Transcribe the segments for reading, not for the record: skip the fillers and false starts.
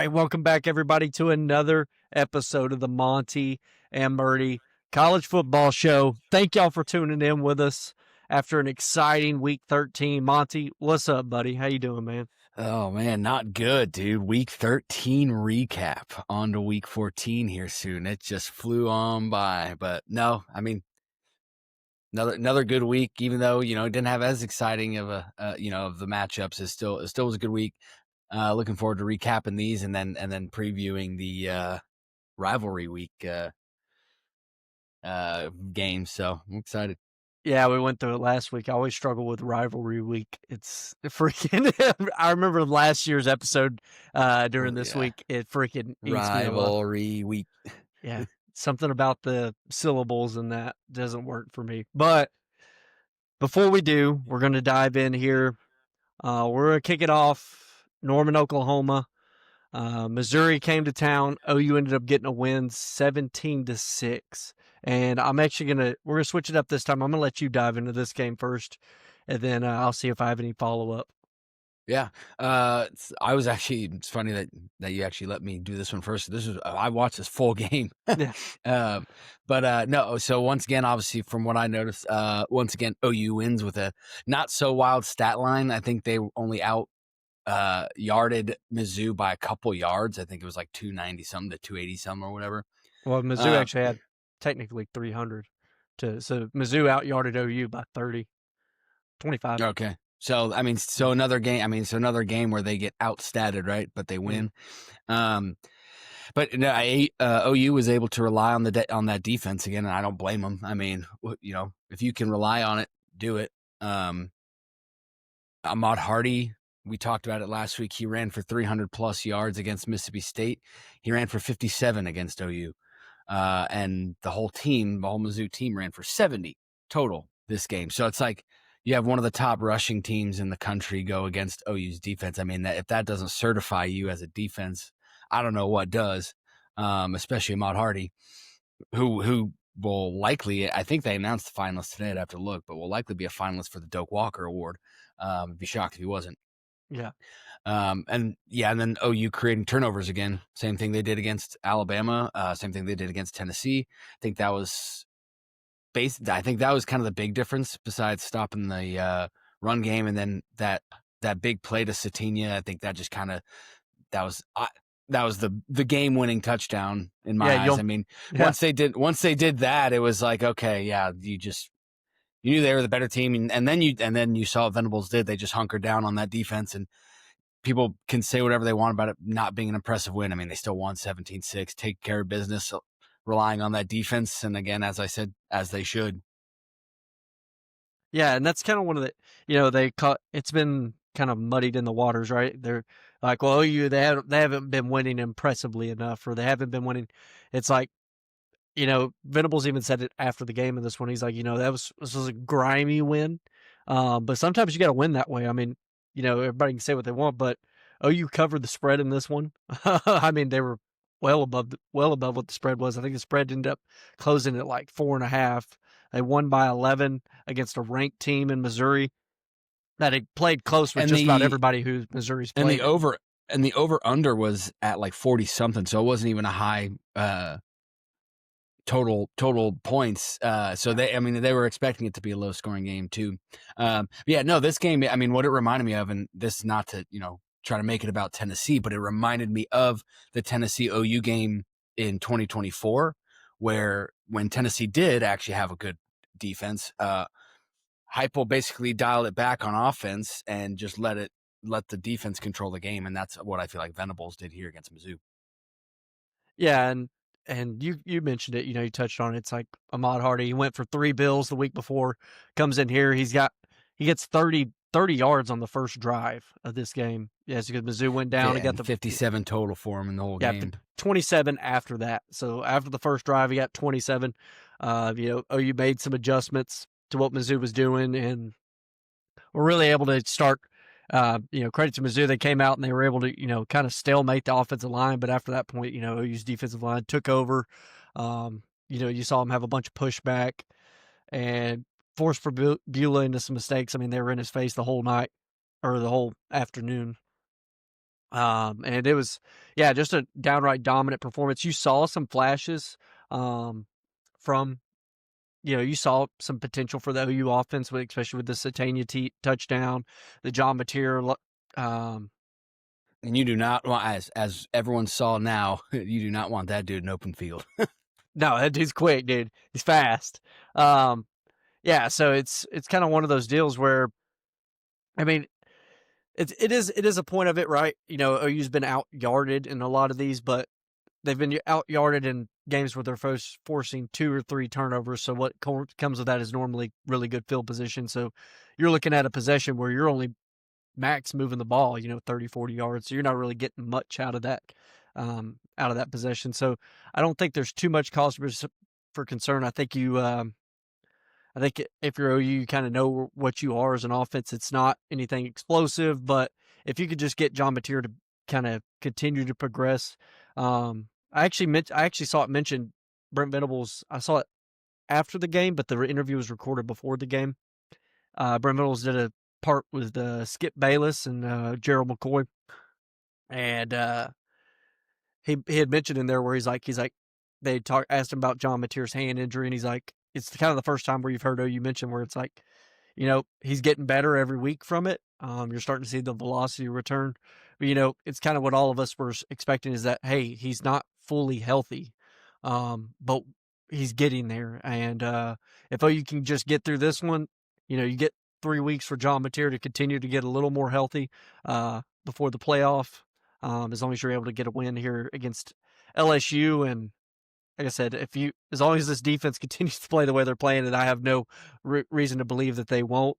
right, welcome back, everybody, to another episode of the Monty and Murdy College Football Show. Thank y'all for tuning in with us after an exciting Week 13. Monty, what's up, buddy? How you doing, man? Oh, man, not good, dude. Week 13 recap. On to Week 14 here soon. It just flew on by. But no, I mean, another good week, even though, it didn't have as exciting of of the matchups. It still was a good week. Looking forward to recapping these and then previewing the rivalry week games. So I'm excited. Yeah, we went through it last week. I always struggle with rivalry week. It's freaking. I remember last year's episode during this week. It freaking eats me up. Rivalry week. Yeah, something about the syllables and that doesn't work for me. But before we do, we're going to dive in here. We're going to kick it off. Norman, Oklahoma. Missouri came to town. OU ended up getting a win, 17-6. And we're gonna switch it up this time. I'm gonna let you dive into this game first, and then I'll see if I have any follow up. Yeah, I was actually. It's funny that you actually let me do this one first. I watched this full game. Yeah. But no. So once again, obviously, from what I noticed, once again, OU wins with a not so wild stat line. I think they only yarded Mizzou by a couple yards. I think it was like 290 something to 280 something or whatever. Well, Mizzou actually had technically 300. So Mizzou out-yarded OU by 30, 25. Okay. So, another game where they get outstatted, right? But they win. But no, OU was able to rely on on that defense again, and I don't blame them. I mean, if you can rely on it, do it. Ahmad Hardy, we talked about it last week. He ran for 300-plus yards against Mississippi State. He ran for 57 against OU. And the whole Mizzou team ran for 70 total this game. So it's like you have one of the top rushing teams in the country go against OU's defense. I mean, if that doesn't certify you as a defense, I don't know what does, especially Ahmad Hardy, who will likely, I think they announced the finalists today, I'd have to look, but will likely be a finalist for the Doak Walker Award. I'd be shocked if he wasn't. Yeah. And then OU creating turnovers again. Same thing they did against Alabama. Same thing they did against Tennessee. I think that was kind of the big difference besides stopping the run game, and then that big play to Satina. I think that just kind of that was the game winning touchdown in my eyes. I mean, once they did that, it was like, okay, yeah, you knew they were the better team, and then you saw what Venables did. They just hunkered down on that defense, and people can say whatever they want about it not being an impressive win. I mean, they still won 17-6, take care of business, relying on that defense, and again, as I said, as they should. Yeah, and that's kind of one of the it's been kind of muddied in the waters, right? They're like, well, OU they haven't been winning impressively enough, or they haven't been winning. It's like, Venables even said it after the game in this one. He's like, this was a grimy win. But sometimes you got to win that way. I mean, everybody can say what they want, but OU covered the spread in this one. I mean, they were well above what the spread was. I think the spread ended up closing at like 4.5. They won by 11 against a ranked team in Missouri that had played close with just about everybody who Missouri's played. And the over under was at like 40 something, so it wasn't even a high total points. So they were expecting it to be a low scoring game too. This game, I mean, what it reminded me of, and this is not to, try to make it about Tennessee, but it reminded me of the Tennessee OU game in 2024, where when Tennessee did actually have a good defense, Heupel basically dialed it back on offense and just let the defense control the game. And that's what I feel like Venables did here against Mizzou. Yeah. And you mentioned it, you touched on it. It's like Ahmad Hardy, he went for 3 bills the week before, comes in here. He gets 30 yards on the first drive of this game. Yes, because Mizzou went down. He got the 57 total for him in the whole game. 27 after that. So after the first drive, he got 27. OU made some adjustments to what Mizzou was doing, and were really able to start. Credit to Mizzou, they came out and they were able to, kind of stalemate the offensive line. But after that point, OU's defensive line took over. You saw them have a bunch of pushback and forced Beulah into some mistakes. I mean, they were in his face the whole night or the whole afternoon. And it was, yeah, just a downright dominant performance. You saw some flashes from, you saw some potential for the OU offense, especially with the Satania touchdown, the John Mateer. And you do not want, as everyone saw now, you do not want that dude in open field. No, that dude's quick, dude. He's fast. Um, yeah, so it's kind of one of those deals where, I mean, it is a point of it, right? OU's been out yarded in a lot of these, but they've been out yarded in games where they're forcing 2 or 3 turnovers. So what comes with that is normally really good field position. So you're looking at a possession where you're only max moving the ball, 30, 40 yards. So you're not really getting much out of that possession. So I don't think there's too much cause for concern. I think if you're OU, you kind of know what you are as an offense. It's not anything explosive, but if you could just get John Mateer to kind of continue to progress, I actually saw it mentioned. Brent Venables. I saw it after the game, but the interview was recorded before the game. Brent Venables did a part with Skip Bayless and Gerald McCoy, and he had mentioned in there where he's like asked him about John Mateer's hand injury, and he's like, it's kind of the first time where you've heard OU mention where it's like, he's getting better every week from it. You're starting to see the velocity return. But, it's kind of what all of us were expecting, is that, hey, he's not fully healthy, but he's getting there. And if OU can just get through this one, you get 3 weeks for John Mateer to continue to get a little more healthy before the playoff, as long as you're able to get a win here against LSU. And like I said, as long as this defense continues to play the way they're playing, and I have no reason to believe that they won't,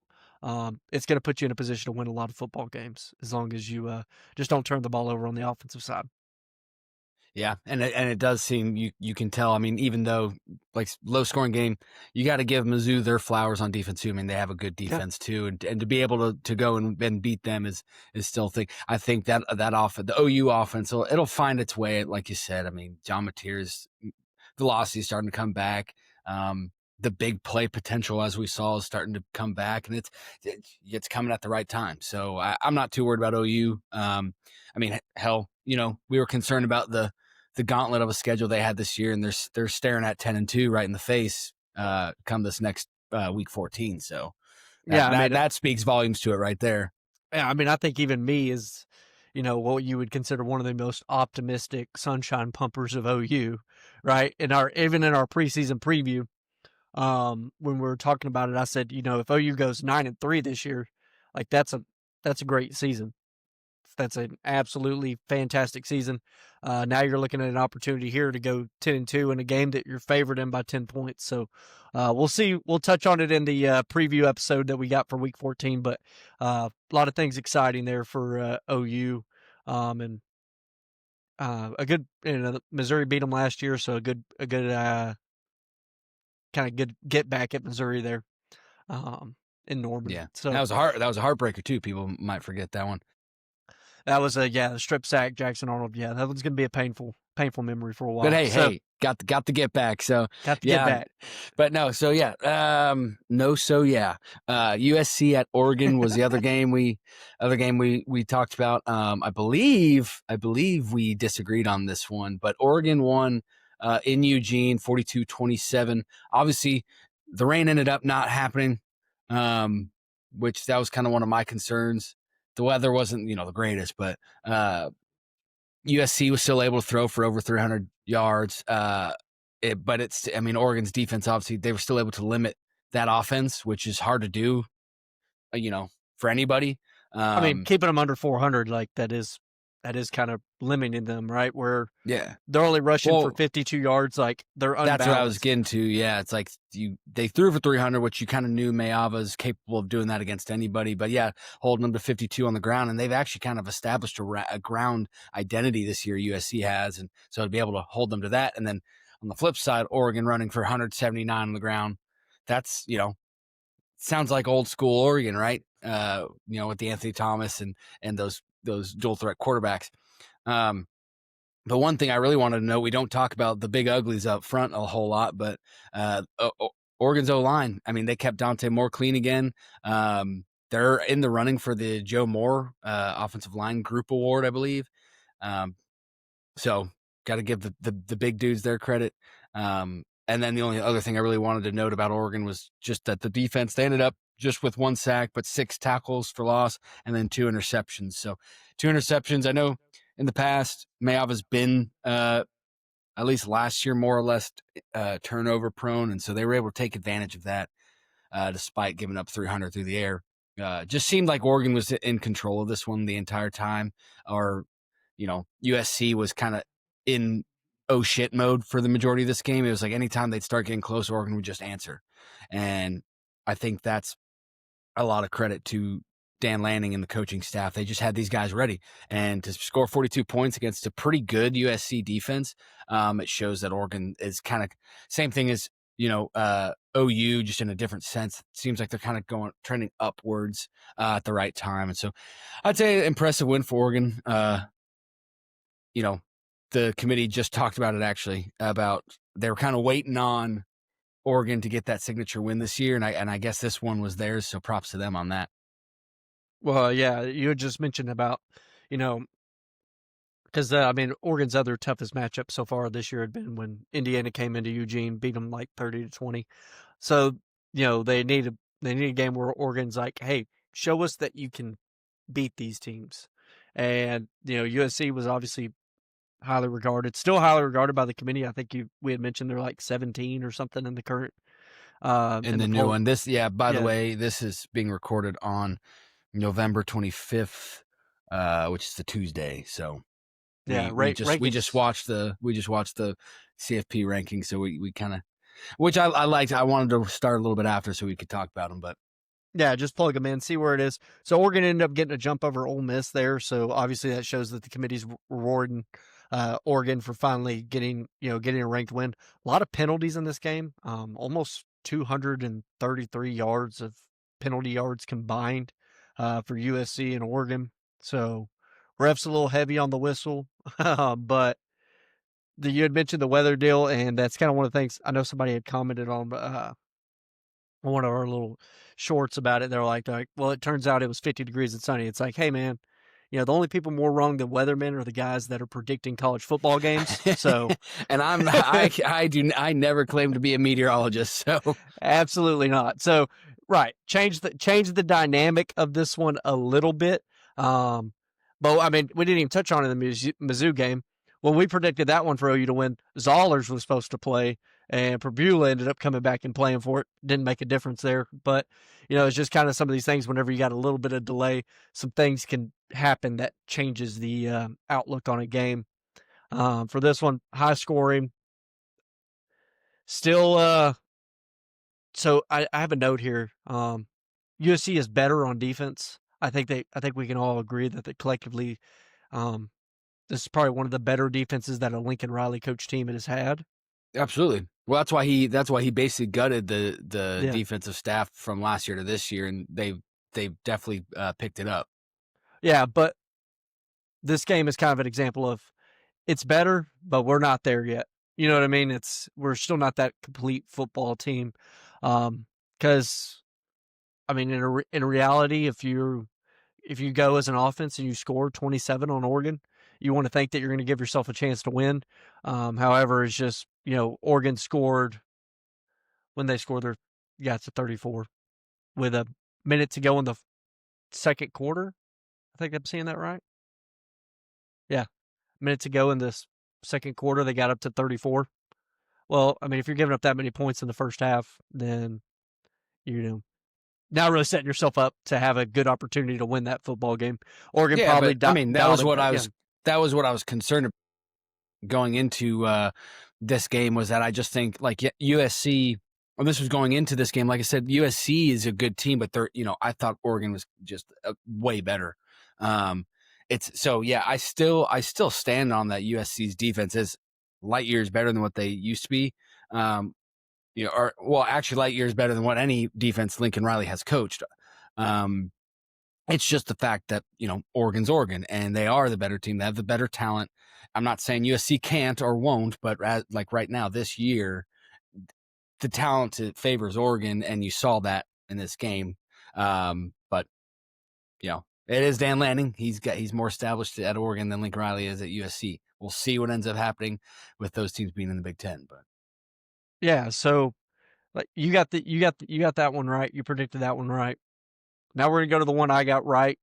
it's going to put you in a position to win a lot of football games, as long as you just don't turn the ball over on the offensive side. Yeah, and it does seem, you can tell. I mean, even though like low scoring game, you got to give Mizzou their flowers on defense too. I mean, they have a good defense too, and to be able to go and beat them is still a thing. I think that the OU offense, it'll find its way. Like you said, I mean, John Mateer's velocity is starting to come back. The big play potential, as we saw, is starting to come back, and it's coming at the right time. So I'm not too worried about OU. I mean, hell, we were concerned about the gauntlet of a schedule they had this year, and they're staring at 10-2 right in the face come this next week 14. So that speaks volumes to it right there. Yeah, I mean, I think even me is, what you would consider one of the most optimistic sunshine pumpers of OU, right? Even in our preseason preview, when we were talking about it, I said, if OU goes 9-3 this year, like that's a great season. That's an absolutely fantastic season. Now you're looking at an opportunity here to go 10-2 in a game that you're favored in by 10 points. So we'll see. We'll touch on it in the preview episode that we got for Week 14. But a lot of things exciting there for OU, and a good. Missouri beat them last year, so a good kind of good get back at Missouri there, in Norman. Yeah, So that was a heartbreaker too. People might forget that one. that was the strip sack, Jackson Arnold. Yeah, that one's going to be a painful memory for a while. But hey, got the get back. So got to get back. But no, so yeah, USC at Oregon was the other game we talked about. I believe we disagreed on this one, but Oregon won in Eugene 42-27. Obviously, the rain ended up not happening, which that was kind of one of my concerns. The weather wasn't, the greatest, but USC was still able to throw for over 300 yards. But Oregon's defense, obviously, they were still able to limit that offense, which is hard to do, for anybody. Keeping them under 400, like that is kind of limiting them, right? Where they're only rushing for 52 yards, like they're unbalanced. That's what I was getting to. Yeah, it's like they threw for 300, which you kind of knew Mayava's capable of doing that against anybody. But yeah, holding them to 52 on the ground, and they've actually kind of established a ground identity this year. USC has, and so to be able to hold them to that, and then on the flip side, Oregon running for 179 on the ground. That's sounds like old school Oregon, right? With the Anthony Thomas and those dual threat quarterbacks. But one thing I really wanted to know, we don't talk about the big uglies up front a whole lot, but Oregon's O-line, I mean, they kept Dante Moore clean again. they're in the running for the Joe Moore offensive line group award, I believe. So got to give the big dudes their credit. And then the only other thing I really wanted to note about Oregon was just that the defense, they ended up just with 1 sack, but 6 tackles for loss and then 2 interceptions. So 2 interceptions. I know in the past, Mayav has been, at least last year, more or less turnover prone. And so they were able to take advantage of that despite giving up 300 through the air. Just seemed like Oregon was in control of this one the entire time, or USC was kind of in oh shit mode for the majority of this game. It was like anytime they'd start getting close, Oregon would just answer. And I think that's a lot of credit to Dan Lanning and the coaching staff. They just had these guys ready. And to score 42 points against a pretty good USC defense, it shows that Oregon is kind of same thing as, OU, just in a different sense. It seems like they're kind of trending upwards at the right time. And so I'd say impressive win for Oregon. The committee just talked about it actually, about they were kind of waiting on Oregon to get that signature win this year. And I guess this one was theirs. So props to them on that. Well, yeah, you had just mentioned about, because Oregon's other toughest matchup so far this year had been when Indiana came into Eugene, beat them like 30-20. So, they need a game where Oregon's like, hey, show us that you can beat these teams. And, USC was obviously highly regarded, still highly regarded by the committee. I think we had mentioned they're like 17 or something in the current. In the new one. By the Yeah. way, this is being recorded on November 25th, which is the Tuesday. So Yeah, we just watched the CFP rankings. So we kind of, which I liked. I wanted to start a little bit after so we could talk about them, but yeah, just plug them in, see where it is. So Oregon ended up getting a jump over Ole Miss there. So obviously that shows that the committee's rewarding Oregon for finally getting a ranked win. A lot of penalties in this game. Almost 233 yards of penalty yards combined for USC and Oregon. So refs a little heavy on the whistle, but you had mentioned the weather deal, and that's kind of one of the things I know somebody had commented on one of our little shorts about it. They're like, well, it turns out it was 50 degrees and sunny. It's like, hey, man, the only people more wrong than weathermen are the guys that are predicting college football games. So, and I never claim to be a meteorologist. So absolutely not. So, right, change the dynamic of this one a little bit. But we didn't even touch on it in the Mizzou game. When we predicted that one for OU to win, Zollers was supposed to play, and Perbula ended up coming back and playing for it. Didn't make a difference there. But, it's just kind of some of these things whenever you got a little bit of delay, some things can happen that changes the outlook on a game. For this one, high scoring. Still, so I have a note here. USC is better on defense. I think we can all agree that they collectively this is probably one of the better defenses that a Lincoln Riley coach team has had. Absolutely. Well, that's why he basically gutted the defensive staff from last year to this year, and they definitely picked it up. Yeah, but this game is kind of an example of it's better, but we're not there yet. You know what I mean? We're still not that complete football team. Because in reality, if you go as an offense and you score 27 on Oregon, you want to think that you're going to give yourself a chance to win. However, it's just, Oregon scored when they scored it's a 34 with a minute to go in the second quarter. I think I'm seeing that right. Yeah. Minute to go in this second quarter, they got up to 34. Well, if you're giving up that many points in the first half, then, not really setting yourself up to have a good opportunity to win that football game. Oregon probably that was what I was concerned about going into this game, was that I just think like USC, when this was going into this game, like I said, USC is a good team, but I thought Oregon was just way better. I still stand on that USC's defense is light years better than what they used to be. Actually light years better than what any defense Lincoln Riley has coached. It's just the fact that, Oregon's Oregon, and they are the better team. They have the better talent. I'm not saying USC can't or won't, but like right now, this year, the talent favors Oregon, and you saw that in this game. But it is Dan Lanning. He's more established at Oregon than Lincoln Riley is at USC. We'll see what ends up happening with those teams being in the Big Ten. But Yeah, so like you got that one right. You predicted that one right. Now we're gonna go to the one I got right.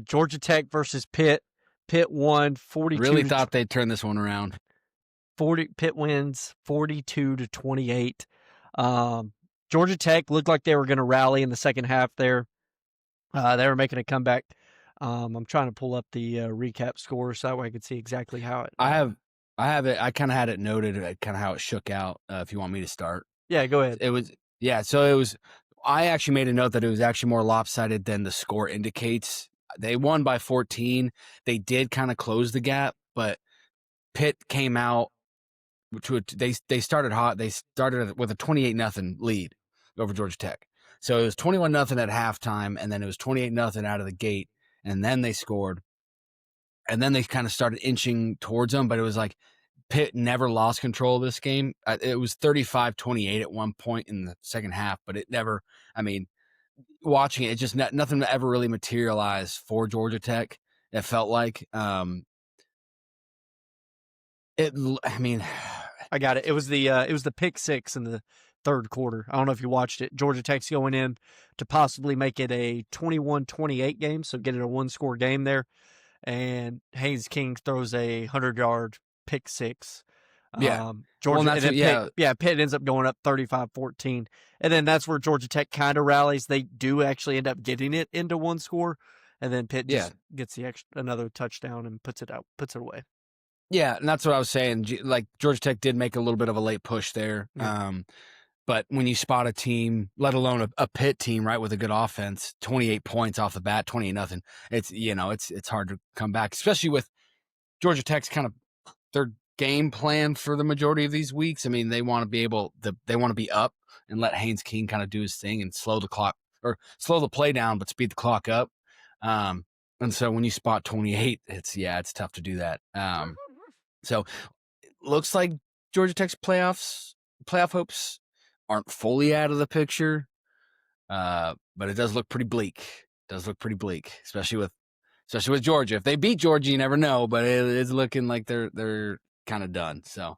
Georgia Tech versus Pitt. Pitt won 42 really to thought they'd turn this one around. 40. Pitt wins 42 to 28. Georgia Tech looked like they were going to rally in the second half there. They were making a comeback. I'm trying to pull up the recap score so that way I can see exactly how it. I have it. I kind of had it noted, kind of how it shook out. If you want me to start, Yeah, go ahead. it was So it was. I actually made a note that it was actually more lopsided than the score indicates. They won by 14. They did kind of close the gap, but Pitt came out they started hot. They started with a 28-0 lead over Georgia Tech. So it was 21-0 at halftime, and then it was 28-0 out of the gate, and then they scored. And then they kind of started inching towards them, but it was like Pitt never lost control of this game. It was 35-28 at one point in the second half, but it never, I mean, watching it, just nothing ever really materialized for Georgia Tech. It felt like I got it. It was the pick six in the third quarter. I don't know if you watched it. Georgia Tech's going in to possibly make it a 21-28 game, so get it a one-score game there. And Haynes King throws a 100-yard pick six. Yeah. Georgia, Pitt ends up going up 35-14. And then that's where Georgia Tech kind of rallies. They do actually end up getting it into one score, and then Pitt just gets another touchdown and puts it away. Yeah, and that's what I was saying. Like Georgia Tech did make a little bit of a late push there. Yeah. But when you spot a team, let alone a Pitt team, right, with a good offense, 28 points off the bat, 28-0, it's hard to come back, especially with Georgia Tech's kind of their game plan for the majority of these weeks. I mean, they want to be up and let Haynes King kind of do his thing and slow the play down, but speed the clock up. And so when you spot 28, it's tough to do that. So it looks like Georgia Tech's playoff hopes aren't fully out of the picture, but it does look pretty bleak. Especially with Georgia. If they beat Georgia, you never know, but it is looking like they're kind of done. So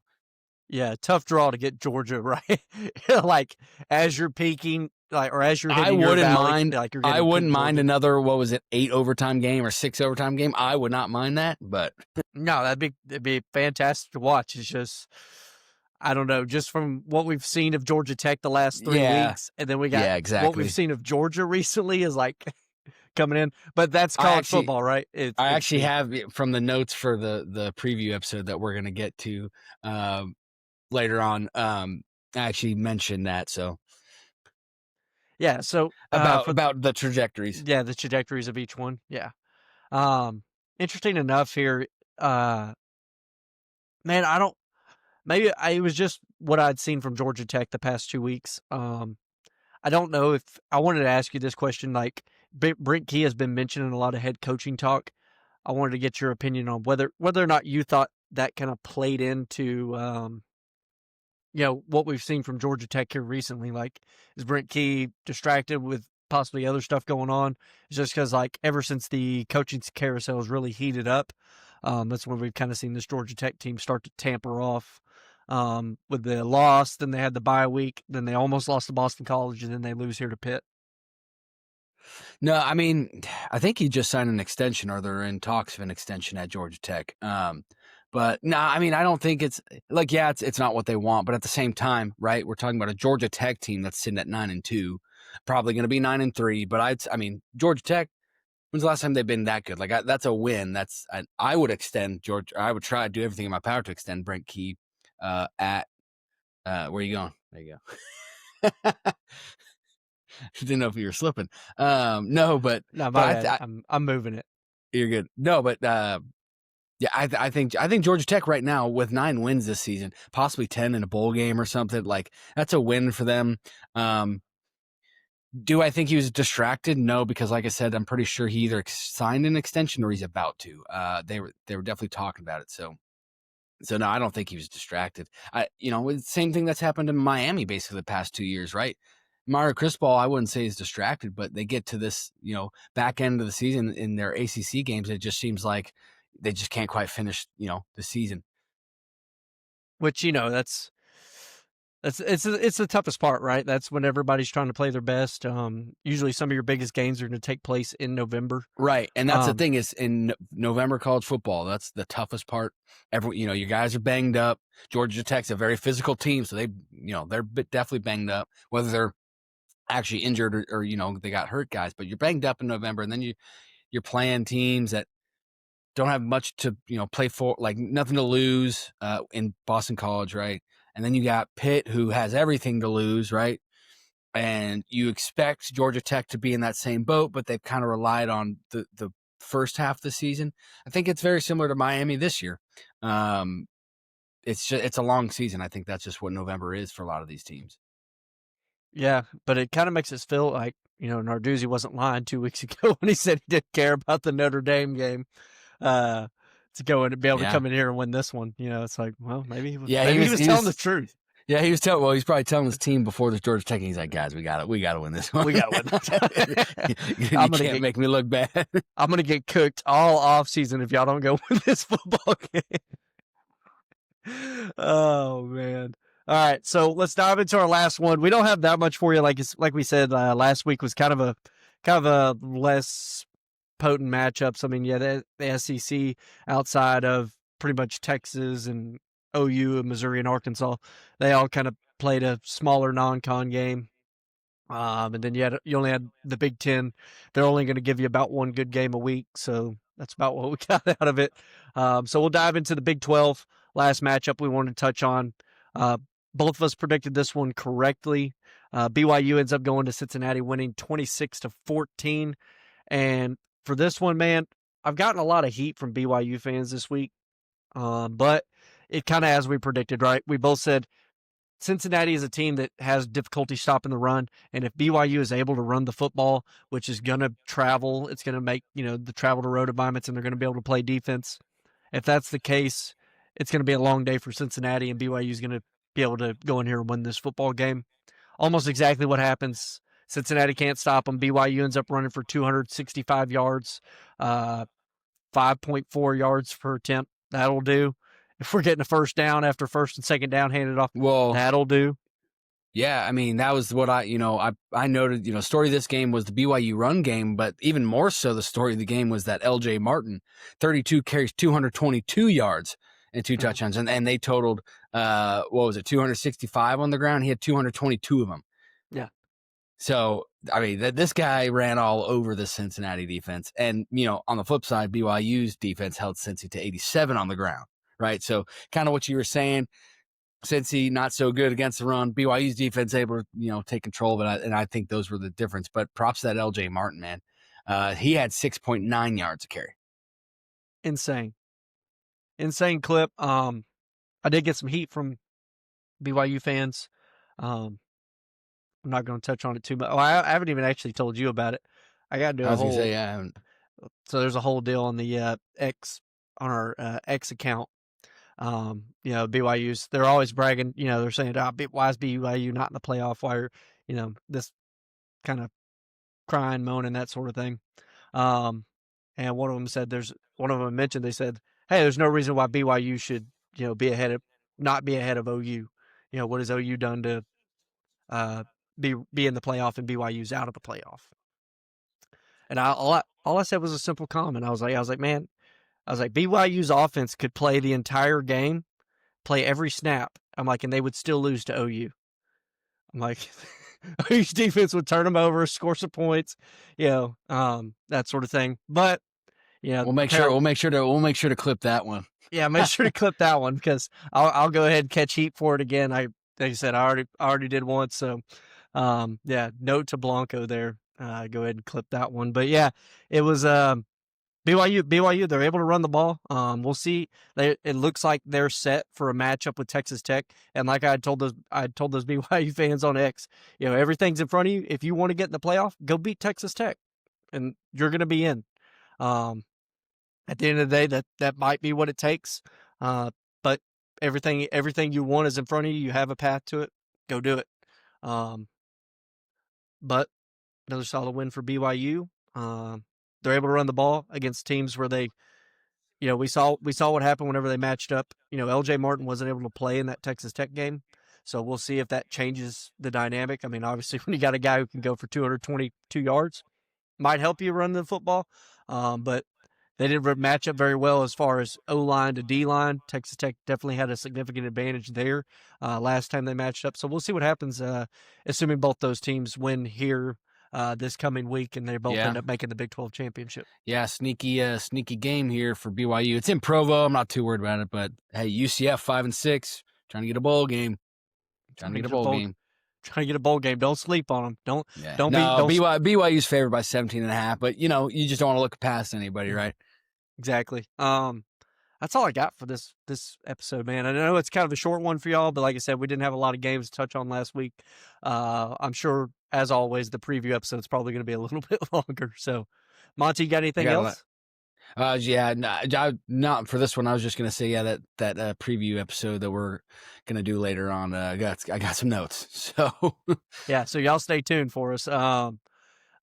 yeah, tough draw to get Georgia right. Like as you're peaking, or as you're hitting your valley, I wouldn't mind another 8 overtime game or 6 overtime game. I would not mind that, but no, that'd be fantastic to watch. It's just, I don't know, just from what we've seen of Georgia Tech the last 3 weeks, and then we got what we've seen of Georgia recently is like coming in. But that's college football, right? I actually have from the notes for the preview episode that we're going to get to later on. I actually mentioned that. So yeah, so about the trajectories. Yeah, the trajectories of each one. Yeah. Interesting enough here. Man, it was just what I'd seen from Georgia Tech the past 2 weeks. I don't know if I wanted to ask you this question. Like Brent Key has been mentioning a lot of head coaching talk. I wanted to get your opinion on whether or not you thought that kind of played into, what we've seen from Georgia Tech here recently. Like, is Brent Key distracted with possibly other stuff going on? It's just because, like, ever since the coaching carousel has really heated up, that's when we've kind of seen this Georgia Tech team start to tamper off. With the loss, then they had the bye week, then they almost lost to Boston College, and then they lose here to Pitt. No, I mean, I think he just signed an extension, or they're in talks of an extension at Georgia Tech. But no, I mean, I don't think it's like, it's not what they want, but at the same time, right? We're talking about a Georgia Tech team that's sitting at 9-2, probably going to be 9-3. But I mean, Georgia Tech, when's the last time they've been that good? Like that's a win. I would extend Georgia. I would try to do everything in my power to extend Brent Key at where are you going? There you go. Didn't know if you were slipping. No, but I'm moving it. You're good. No, but yeah, I think Georgia Tech right now with 9 wins this season, possibly 10 in a bowl game or something, like that's a win for them. Do I think he was distracted? No, because like I said, I'm pretty sure he either signed an extension or he's about to. They were definitely talking about it. So no, I don't think he was distracted. Same thing that's happened in Miami basically the past 2 years, right? Mario Cristobal, I wouldn't say is distracted, but they get to this, back end of the season in their ACC games. It just seems like they just can't quite finish, the season. Which it's the toughest part, right? That's when everybody's trying to play their best. Usually, some of your biggest games are going to take place in November. Right, and that's the thing is in November college football, that's the toughest part. Your guys are banged up. Georgia Tech's a very physical team, so they're definitely banged up. Whether they're actually injured or they got hurt guys, but you're banged up in November, and then you're playing teams that don't have much to play for, like nothing to lose in Boston College, right? And then you got Pitt, who has everything to lose, right? And you expect Georgia Tech to be in that same boat, but they've kind of relied on the first half of the season. I think it's very similar to Miami this year. It's a long season. I think that's just what November is for a lot of these teams. Yeah, but it kind of makes us feel like, Narduzzi wasn't lying 2 weeks ago when he said he didn't care about the Notre Dame game to go and be able to come in here and win this one. It's like, well, maybe he was telling the truth. Yeah, he's probably telling his team before the Georgia Tech. He's like, guys, we got to win this one. We got to win. You can't make me look bad. I'm gonna get cooked all off season if y'all don't go win this football game. Oh man. All right, so let's dive into our last one. We don't have that much for you, like we said last week was kind of a less potent matchups. I mean, yeah, the SEC outside of pretty much Texas and OU and Missouri and Arkansas, they all kind of played a smaller non-con game. And then you only had the Big Ten. They're only going to give you about one good game a week, so that's about what we got out of it. So we'll dive into the Big 12 last matchup we wanted to touch on. Both of us predicted this one correctly. BYU ends up going to Cincinnati, winning 26-14. And for this one, man, I've gotten a lot of heat from BYU fans this week, but it kind of as we predicted, right? We both said Cincinnati is a team that has difficulty stopping the run, and if BYU is able to run the football, which is going to travel, it's going to make the travel to road environments, and they're going to be able to play defense. If that's the case, it's going to be a long day for Cincinnati, and BYU is going to be able to go in here and win this football game. Almost exactly what happens. Cincinnati can't stop them. BYU ends up running for 265 yards, 5.4 yards per attempt. That'll do. If we're getting a first down after first and second down handed off, that'll do. Yeah, I mean, that was what I noted, story of this game was the BYU run game, but even more so the story of the game was that LJ Martin, 32 carries, 222 yards and 2 touchdowns. And they totaled, 265 on the ground. He had 222 of them. Yeah. So, I mean, this guy ran all over the Cincinnati defense. And, on the flip side, BYU's defense held Cincy to 87 on the ground, right? So kind of what you were saying, Cincy not so good against the run. BYU's defense able to, take control of it. And I think those were the difference. But props to that LJ Martin, man. He had 6.9 yards to carry. Insane clip. I did get some heat from BYU fans. I'm not going to touch on it too much. I haven't even actually told you about it. I got to do a whole. I haven't. So there's a whole deal on the X on our X account. BYU's, they're always bragging. They're saying, "Why is BYU not in the playoff? Why are this kind of crying, moaning, that sort of thing?" And one of them mentioned, they said, "Hey, there's no reason why BYU should not be ahead of OU. What has OU done to be in the playoff, and BYU's out of the playoff?" And all I said was a simple comment. I was like, man, BYU's offense could play the entire game, play every snap. I'm like, and they would still lose to OU. I'm like, OU's defense would turn them over, score some points, that sort of thing. But we'll make sure to clip that one. Yeah, make sure to clip that one because I'll go ahead and catch heat for it again. Like I said, I already did once. So, note to Blanco there. Go ahead and clip that one. But yeah, it was BYU. They're able to run the ball. We'll see. It looks like they're set for a matchup with Texas Tech. And like I told those BYU fans on X, everything's in front of you. If you want to get in the playoff, go beat Texas Tech, and you're going to be in. At the end of the day, that might be what it takes. But everything you want is in front of you. You have a path to it. Go do it. but another solid win for BYU. They're able to run the ball against teams where they, we saw what happened whenever they matched up. LJ Martin wasn't able to play in that Texas Tech game, so we'll see if that changes the dynamic. I mean, obviously, when you got a guy who can go for 222 yards, might help you run the football, but they didn't match up very well as far as O-line to D-line. Texas Tech definitely had a significant advantage there last time they matched up. So we'll see what happens, assuming both those teams win here this coming week, and they both end up making the Big 12 championship. Yeah, sneaky game here for BYU. It's in Provo. I'm not too worried about it, but hey, UCF 5-6, trying to get a bowl game. Trying to get a bowl game. Trying to get a bowl game. Don't sleep on them. BYU's favored by 17.5, but you just don't want to look past anybody, right? Exactly. That's all I got for this episode, man. I know it's kind of a short one for y'all, but like I said, we didn't have a lot of games to touch on last week. I'm sure, as always, the preview episode is probably going to be a little bit longer. So, Monty, you got anything else? Not for this one. I was just going to say, that preview episode that we're going to do later on. I got some notes. So, yeah, so y'all stay tuned for us.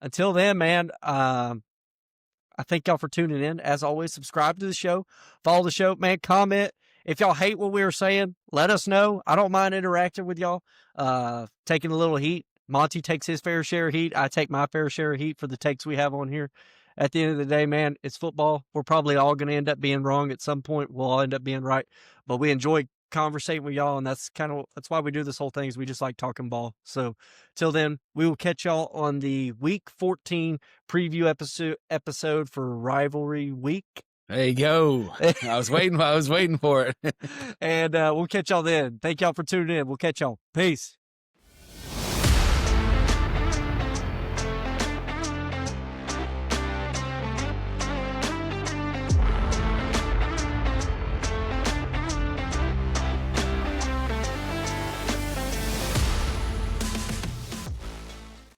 Until then, man, I thank y'all for tuning in. As always, subscribe to the show, follow the show, man, comment. If y'all hate what we were saying, let us know. I don't mind interacting with y'all, taking a little heat. Monty takes his fair share of heat. I take my fair share of heat for the takes we have on here. At the end of the day, man, it's football. We're probably all going to end up being wrong at some point. We'll all end up being right. But we enjoy conversating with y'all, and that's why we do this whole thing, is we just like talking ball. So till then, we will catch y'all on the week 14 preview episode for rivalry week. There you go. I was waiting for it. And we'll catch y'all then. Thank y'all for tuning in. We'll catch y'all. Peace.